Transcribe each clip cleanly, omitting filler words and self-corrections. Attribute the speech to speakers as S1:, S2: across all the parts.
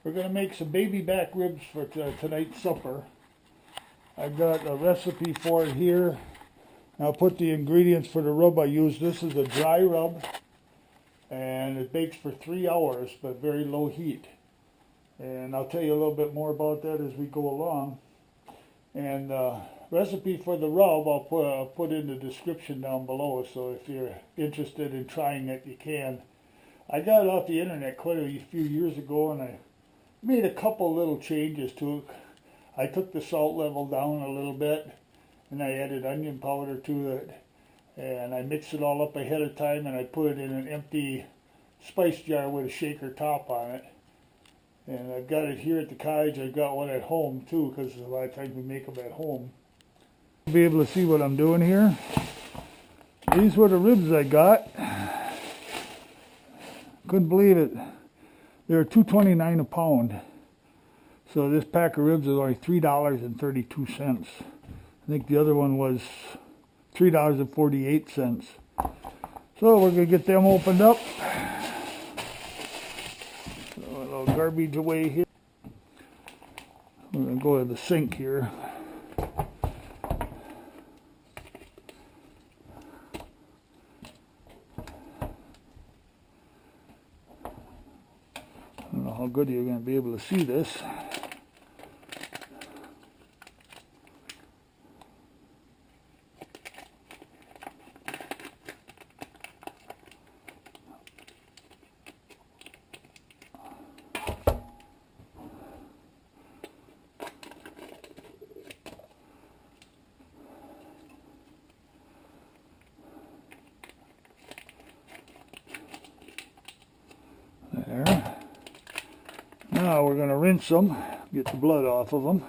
S1: We're going to make some baby back ribs for tonight's supper. I've got a recipe for it here. I'll put the ingredients for the rub I use. This is a dry rub, and it bakes for 3 hours, but very low heat. And I'll tell you a little bit more about that as we go along. And recipe for the rub I'll put in the description down below, so if you're interested in trying it, you can. I got it off the internet quite a few years ago, and I made a couple little changes to it. I took the salt level down a little bit, and I added onion powder to it, and I mixed it all up ahead of time, and I put it in an empty spice jar with a shaker top on it. And I've got it here at the cottage. I've got one at home too, because a lot of times we make them at home. You'll be able to see what I'm doing here. These were the ribs I got. Couldn't believe it. They were $2.29 a pound. So this pack of ribs is only $3.32. I think the other one was $3.48. So we're going to get them opened up. Throw a little garbage away here. We're going to go to the sink here. I don't know how good you're going to be able to see this. There. Now we're going to rinse them, get the blood off of them.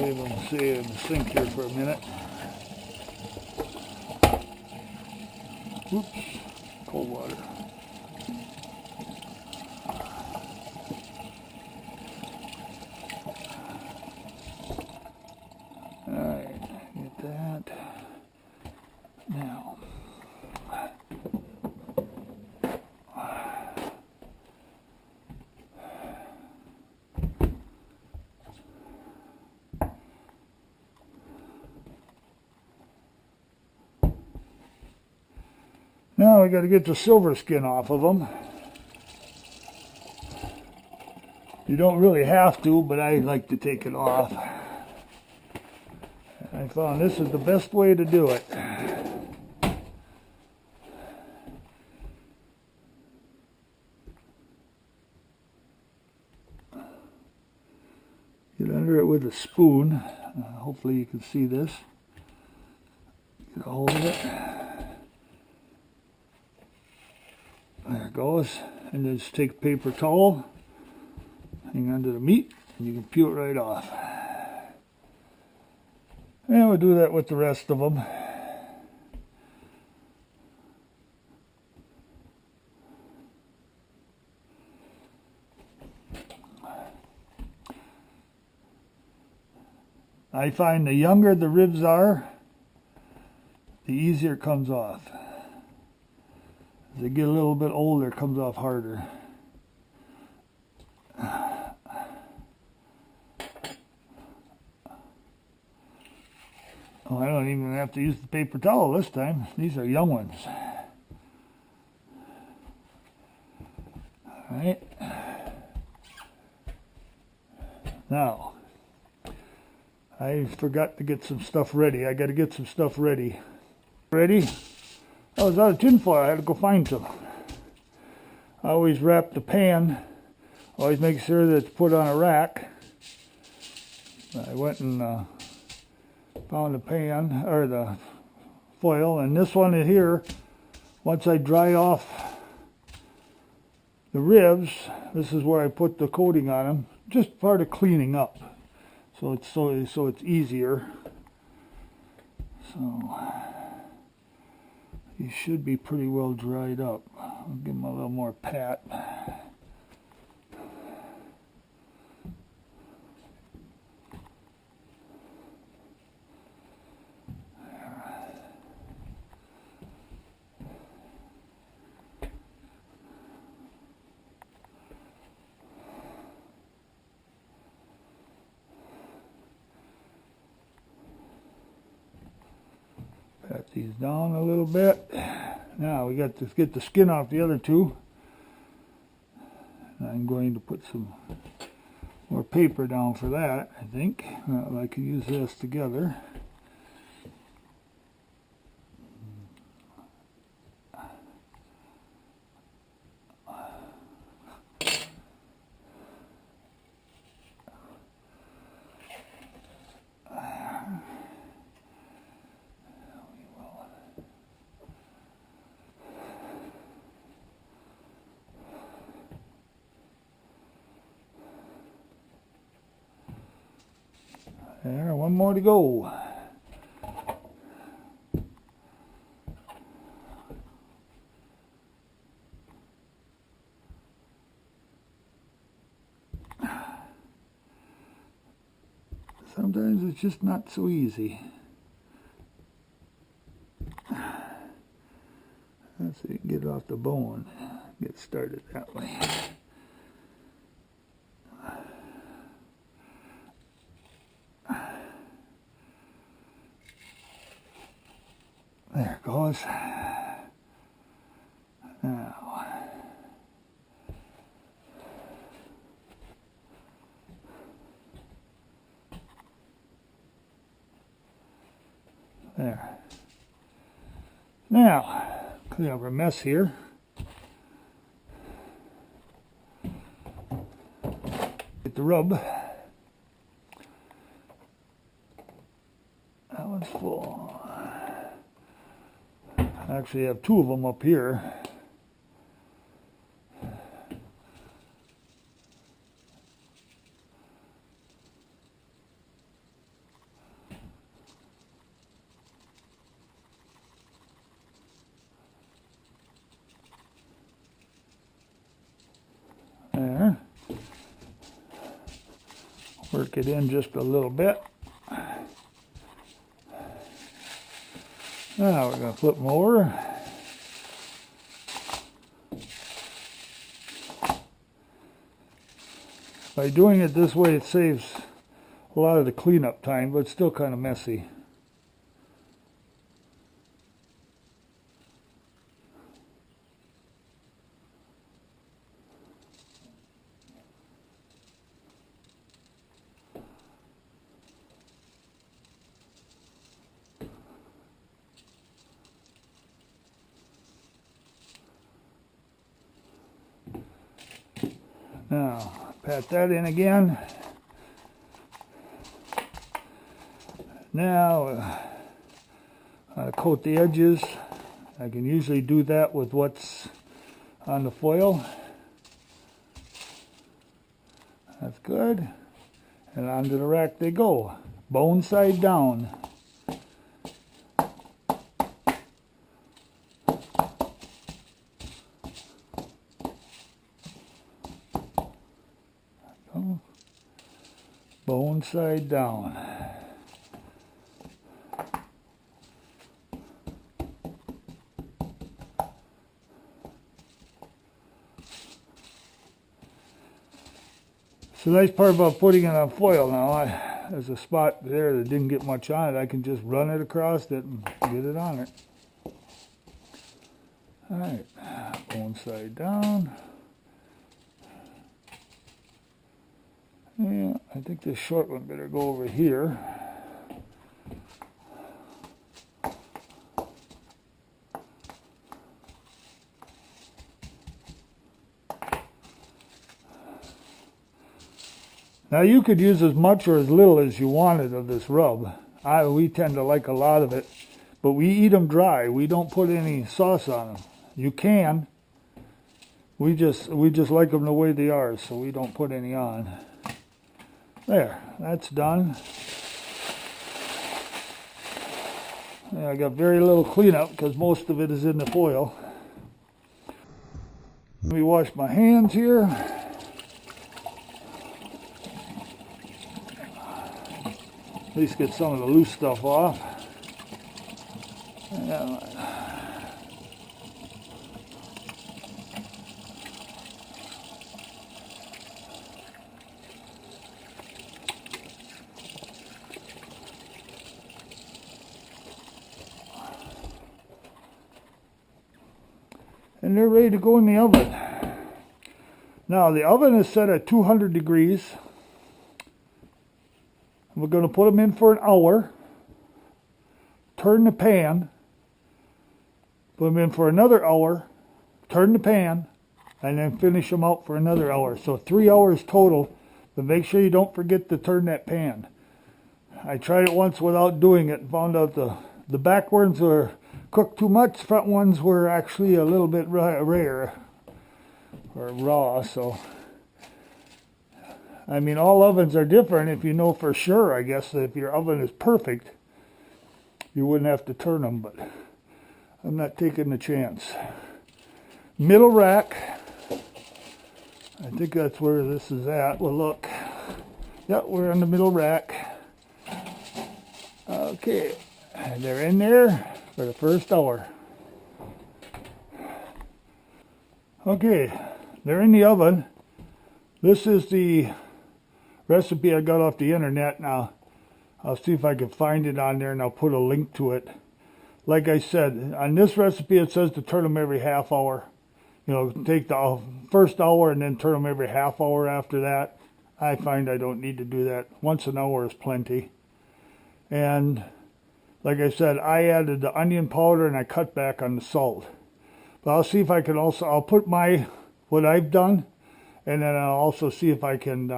S1: Leave them stay in the sink here for a minute. Oops, cold water. Alright, get that. Now, we got to get the silver skin off of them. You don't really have to, but I like to take it off. I found this is the best way to do it. Get under it with a spoon. Hopefully you can see this. Get a hold of it. There it goes. And then just take a paper towel, hang onto the meat, and you can peel it right off. And we'll do that with the rest of them. I find the younger the ribs are, the easier it comes off. As they get a little bit older, it comes off harder. Oh, I don't even have to use the paper towel this time. These are young ones. Alright. Now, I forgot to get some stuff ready. I got to get some stuff ready. Ready? I was out of tinfoil. I had to go find some. I always wrap the pan. Always make sure that it's put on a rack. I went and found the pan, or the foil, and this one is here. Once I dry off the ribs, this is where I put the coating on them. Just part of cleaning up. So it's easier. So these should be pretty well dried up. I'll give them a little more pat. these down a little bit. Now we got to get the skin off the other two. I'm going to put some more paper down for that, I think. I can use this together. There, one more to go. Sometimes it's just not so easy. Let's see, get it off the bone. Get started that way. There it goes. Now, there. Now, clean up our mess here. Get the rub. That one's full. I actually have two of them up here. There. Work it in just a little bit. Now we're going to flip them over. By doing it this way, it saves a lot of the cleanup time, but it's still kind of messy. Now, pat that in again. Now, coat the edges. I can usually do that with what's on the foil. That's good. And onto the rack they go. Bone side down. Bone side down. The nice part about putting it on foil now, there's a spot there that didn't get much on it. I can just run it across it and get it on it. Alright, bone side down. Yeah, I think this short one better go over here. Now you could use as much or as little as you wanted of this rub. We tend to like a lot of it, but we eat them dry. We don't put any sauce on them. You can. We just like them the way they are, so we don't put any on. There, that's done. Yeah, I got very little cleanup because most of it is in the foil. Let me wash my hands here. At least get some of the loose stuff off. and they're ready to go in the oven. Now the oven is set at 200 degrees. We're going to put them in for an hour. Turn the pan. Put them in for another hour. Turn the pan. And then finish them out for another hour. So 3 hours total. But make sure you don't forget to turn that pan. I tried it once without doing it and found out the back ones were cooked too much. Front ones were actually a little bit rare or raw. So I mean, all ovens are different. If you know for sure, I guess, that if your oven is perfect, you wouldn't have to turn them, but I'm not taking the chance. Middle rack. I think that's where this is at. Well, look. Yep, we're on the middle rack. Okay, and they're in there for the first hour. Okay, they're in the oven. This is the recipe I got off the internet. Now I'll see if I can find it on there, and I'll put a link to it. Like I said, on this recipe it says to turn them every half hour. You know, take the first hour and then turn them every half hour after that. I find I don't need to do that. Once an hour is plenty. And like I said, I added the onion powder and I cut back on the salt. But I'll see if I can also, I'll put what I've done, and then I'll also see if I can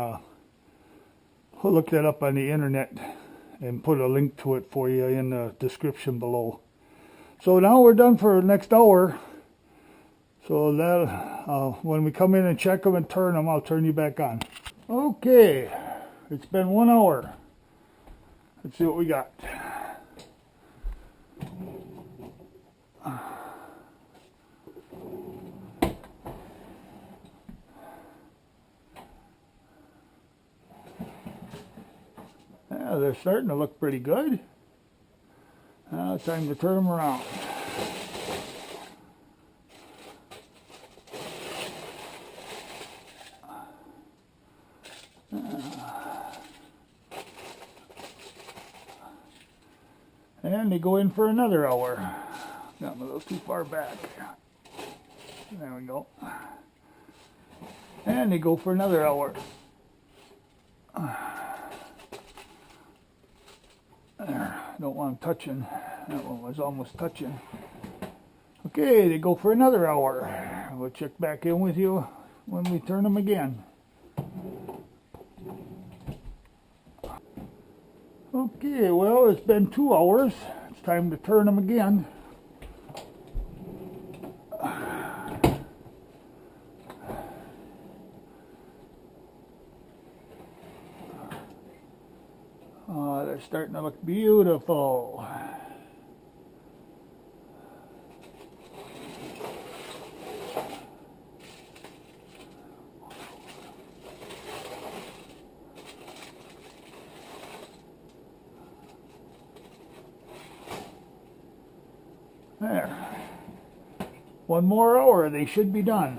S1: look that up on the internet and put a link to it for you in the description below. So now we're done for the next hour. So that when we come in and check them and turn them, I'll turn you back on. Okay, it's been 1 hour. Let's see what we got. Yeah, they're starting to look pretty good. Now it's time to turn them around. And they go in for another hour. Got them a little too far back. There we go. And they go for another hour. There, don't want them touching. That one was almost touching. Okay, they go for another hour. We'll check back in with you when we turn them again. Okay, well, it's been 2 hours. It's time to turn them again. Oh, they're starting to look beautiful. There. 1 more hour, they should be done.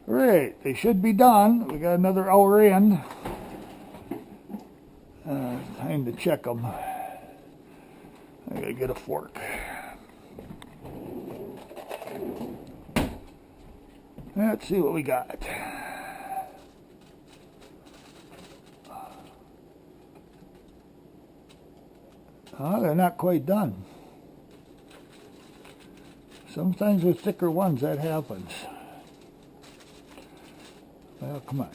S1: Right, they should be done. We got another hour in. Time to check them. I gotta get a fork. Let's see what we got. Oh, they're not quite done. Sometimes with thicker ones that happens. Well, come on.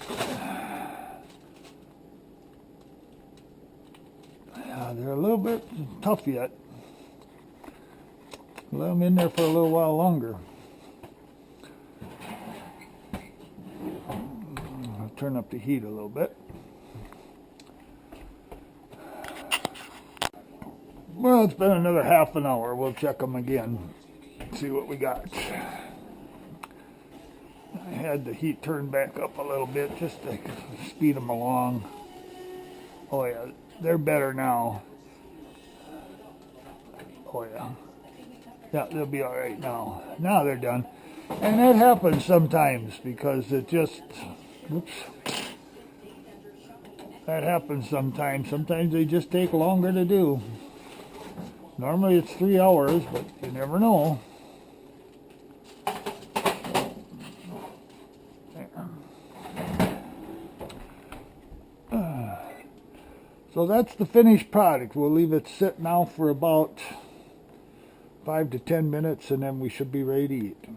S1: Yeah, they're a little bit tough yet. Let them in there for a little while longer. I'll turn up the heat a little bit. Well, it's been another half an hour. We'll check them again. See what we got. I had the heat turned back up a little bit just to speed them along. Oh yeah, they're better now. Oh yeah. Yeah, they'll be all right now. Now they're done. And that happens sometimes because it just, oops. That happens sometimes. Sometimes they just take longer to do. Normally it's 3 hours, but you never know. So that's the finished product. We'll leave it sit now for about 5 to 10 minutes, and then we should be ready to eat.